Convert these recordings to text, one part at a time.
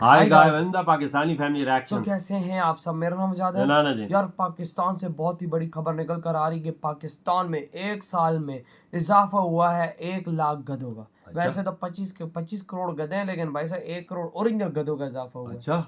آئے گا آئندہ پاکستانی فیملی تو ریاکشن. کیسے ہیں آپ سب؟ میرا نام جاد ہے. جنانا جی. یار پاکستان سے بہت ہی بڑی خبر نکل کر آ رہی کہ پاکستان میں ایک سال میں اضافہ ہوا ہے 1,00,000 گدھوں کا. ویسے تو 25 کروڑ گدھے ہیں، لیکن بھائی صاحب 1 کروڑ اوریجنل گدھوں کا اضافہ ہوا. اچھا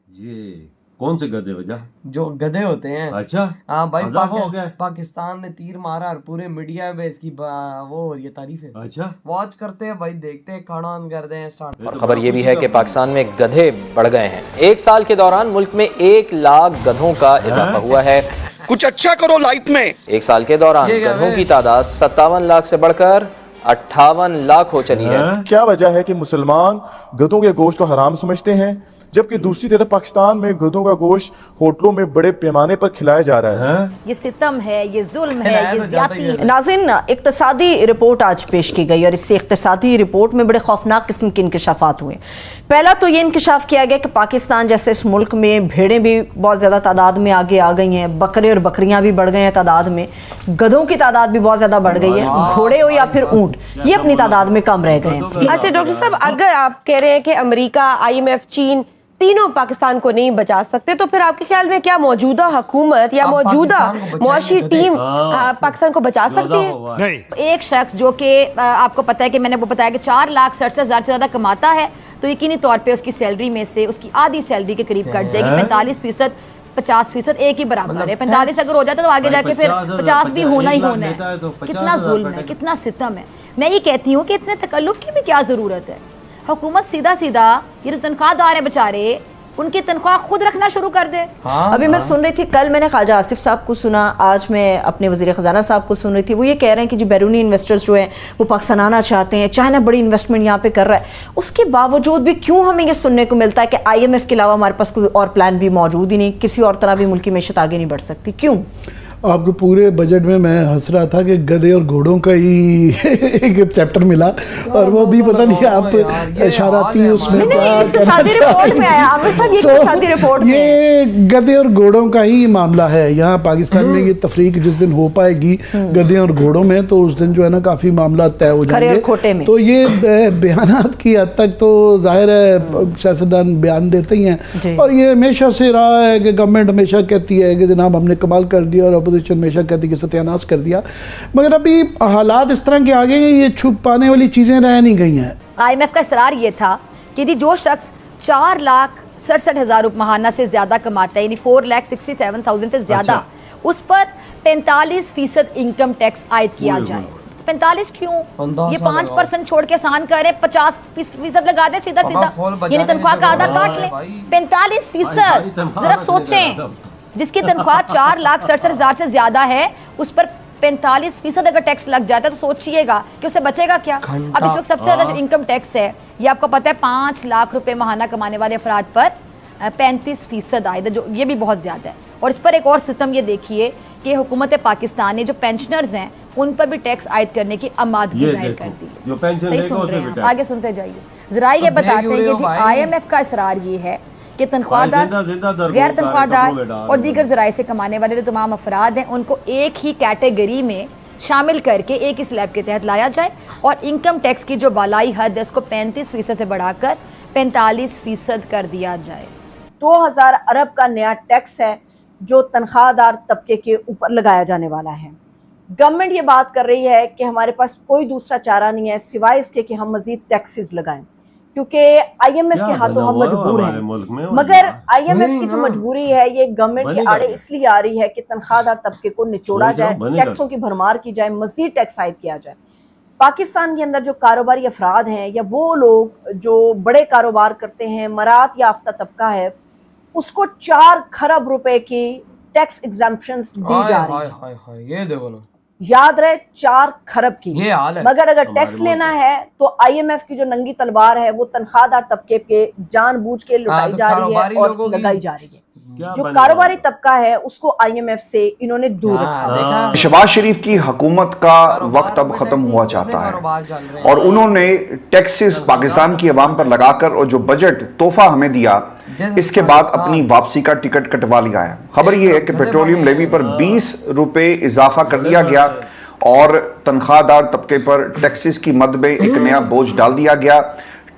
یہ کون سے گدھے وجہ؟ جو گدھے ہوتے ہیں. اچھا ہاں بھائی، اضافہ ہو گیا. پاکستان نے تیر مارا اور پورے میڈیا میں اس کی وہ ہو رہی ہے تعریف ہے. اچھا واچ کرتے ہیں بھائی، دیکھتے ہیں، کھانا آن کرتے ہیں اسٹارٹ. اور خبر یہ بھی ہے کہ پاکستان میں گدھے بڑھ گئے ہیں. ایک سال کے دوران ملک میں 1,00,000 گدھوں کا اضافہ ہوا ہے. کچھ اچھا کرو لائف میں. ایک سال کے دوران گدھوں کی تعداد 57 لاکھ سے بڑھ کر 58 لاکھ ہو چلی ہے. کیا وجہ ہے کہ مسلمان گدھوں کے گوشت کو حرام سمجھتے ہیں، جبکہ دوسری طرف پاکستان میں گدھوں کا گوشت ہوٹلوں میں بڑے پیمانے پر کھلایا جا رہا ہے؟ یہ ستم ہے، یہ ظلم ہے، یہ زیادتی ہے. ناظرین، اقتصادی رپورٹ آج پیش کی گئی اور اس سے اقتصادی رپورٹ میں بڑے خوفناک قسم کے انکشافات ہوئے. پہلا تو یہ انکشاف کیا گیا کہ پاکستان جیسے اس ملک میں بھیڑیں بھی بہت زیادہ تعداد میں آگے آ گئی ہیں، بکرے اور بکریاں بھی بڑھ گئے ہیں تعداد میں، گدھوں کی تعداد بھی بہت زیادہ بڑھ گئی ہے، گھوڑے ہو یا پھر اونٹ یہ اپنی تعداد میں کم رہ گئے ہیں. اچھا ڈاکٹر صاحب، اگر آپ کہہ رہے ہیں کہ امریکہ، IMF، چین تینوں پاکستان کو نہیں بچا سکتے، تو پھر آپ کے خیال میں کیا موجودہ حکومت یا موجودہ معاشی ٹیم پاکستان کو بچا سکتی ہے؟ ایک شخص جو کہ آپ کو پتا ہے کہ میں نے وہ بتایا کہ 4,67,000 سے زیادہ کماتا ہے، تو یقینی طور پہ اس کی سیلری میں سے اس کی آدھی سیلری کے قریب کٹ جائے گی. 45%، 50% ایک ہی برابر ہے. 45 اگر ہو جاتا تو آگے جا کے پھر 50 بھی ہونا ہی ہونا ہے. کتنا ظلم ہے، کتنا ستم ہے. میں یہ کہتی ہوں کہ اتنے تکلف کی بھی کیا ضرورت ہے. حکومت سیدھا یہ جو تنخواہ دار ہیں بچارے، ان کی تنخواہ خود رکھنا شروع کر دے. ابھی میں سن رہی تھی، کل میں نے خواجہ آصف صاحب کو سنا، آج میں اپنے وزیر خزانہ صاحب کو سن رہی تھی. وہ یہ کہہ رہے ہیں کہ جی بیرونی انویسٹرز جو ہیں وہ پاکستان آنا چاہتے ہیں، چائنا بڑی انویسٹمنٹ یہاں پہ کر رہا ہے. اس کے باوجود بھی کیوں ہمیں یہ سننے کو ملتا ہے کہ IMF کے علاوہ ہمارے پاس کوئی اور پلان بھی موجود ہی نہیں، کسی اور طرح بھی ملکی معیشت آگے نہیں بڑھ سکتی؟ کیوں؟ آپ کو پورے بجٹ میں ہنس رہا تھا کہ گدھے اور گھوڑوں کا ہی ایک چیپٹر ملا، اور وہ بھی پتہ نہیں آپ اشاراتی اس میں یہ گدھے اور گھوڑوں کا ہی معاملہ ہے. یہاں پاکستان میں یہ تفریق جس دن ہو پائے گی گدھے اور گھوڑوں میں، تو اس دن جو ہے نا کافی معاملات طے ہو جائیں گے. تو یہ بیانات کی حد تک تو ظاہر ہے سیاستدان بیان دیتے ہی ہیں، اور یہ ہمیشہ سے رہا ہے کہ گورنمنٹ ہمیشہ کہتی ہے کہ جناب ہم نے کمال کر دیا، اور اپوزیشن ہمیشہ کہتی ہے کہ ستیاناش کر دیا. مگر ابھی حالات اس طرح کے آگے ہیں، یہ چھپانے والی چیزیں رہ نہیں گئی ہیں. IMF کا اصرار یہ تھا کہ جی جو شخص 4,67,000 روپے ماہانہ سے زیادہ کماتا ہے، یعنی 4,67,000 سے زیادہ، اس پر 45% انکم ٹیکس عائد کیا جائے. 45 کیوں؟ یہ 5% چھوڑ کے آسان کریں، 50% لگا دیں سیدھا یعنی تنخواہ کا آدھا کاٹ لیں. 45% ذرا سوچیں، جس کی تنخواہ 4,67,000 سے زیادہ ہے، اس پر 45% اگر ٹیکس لگ جاتا ہے تو سوچئے گا کہ اسے بچے گا کیا. اب اس وقت سب سے زیادہ جو انکم ٹیکس ہے یہ آپ کو پتہ ہے 5 لاکھ روپے ماہانہ کمانے والے افراد پر 35% عائد ہے، جو یہ بھی بہت زیادہ ہے. اور اس پر ایک اور ستم یہ دیکھیے کہ حکومت پاکستان نے جو پینشنرز ہیں ان پر بھی ٹیکس عائد کرنے کی آمادگی ظاہر کر دی. صحیح سن رہے ہیں، آگے سنتے جائیے. ذرا یہ بتاتے ہیں کہ جی IMF کا اصرار یہ ہے کہ تنخواہ دار، غیر تنخواہ دار اور دیگر ذرائع سے کمانے والے جو تمام افراد ہیں ان کو ایک ہی کیٹیگری میں شامل کر کے ایک ہی سلیب کے تحت لایا جائے، اور انکم ٹیکس کی جو بالائی حد ہے اس کو 35% سے بڑھا کر 45% کر دیا جائے. 2,000 ارب کا نیا ٹیکس ہے جو تنخواہ دار طبقے کے اوپر لگایا جانے والا ہے. گورنمنٹ یہ بات کر رہی ہے کہ ہمارے پاس کوئی دوسرا چارہ نہیں ہے سوائے اس کے کہ ہم مزید ٹیکسز لگائیں، کیونکہ IMF کے ہاتھوں ہم مجبور ہیں. مگر IMF کی جو مجبوری ہے یہ گورنمنٹ کے آڑے اس لیے آ رہی ہے کہ تنخواہ دار طبقے کو نچوڑا جائے، ٹیکسوں کی بھرمار کی جائے، مزید ٹیکس عائد کیا جائے. پاکستان کے اندر جو کاروباری افراد ہیں یا وہ لوگ جو بڑے کاروبار کرتے ہیں، مراعات یافتہ طبقہ ہے، اس کو 4 کھرب روپے کی ٹیکس ایگزمپشنز دی جا رہی ہیں. یاد رہے 4 کھرب کی. مگر اگر ٹیکس لینا ہے تو IMF کی جو ننگی تلوار ہے وہ تنخواہ دار طبقے کے جان بوجھ کے لٹائی جا رہی ہے اور لگائی جا رہی ہے. جو کاروباری طبقہ ہے اس کو IMF سے انہوں نے دور رکھا. شہباز شریف کی حکومت کا وقت اب ختم ہوا چاہتا ہے، اور انہوں نے ٹیکسز پاکستان کی عوام پر لگا کر اور جو بجٹ تحفہ ہمیں دیا اس کے بعد اپنی واپسی کا ٹکٹ کٹوا لیا ہے. خبر یہ ہے کہ پیٹرولیم لیوی پر 20 روپے اضافہ کر دیا گیا، اور تنخواہ دار طبقے پر ٹیکسز کی مد میں ایک نیا بوجھ ڈال دیا گیا.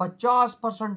50%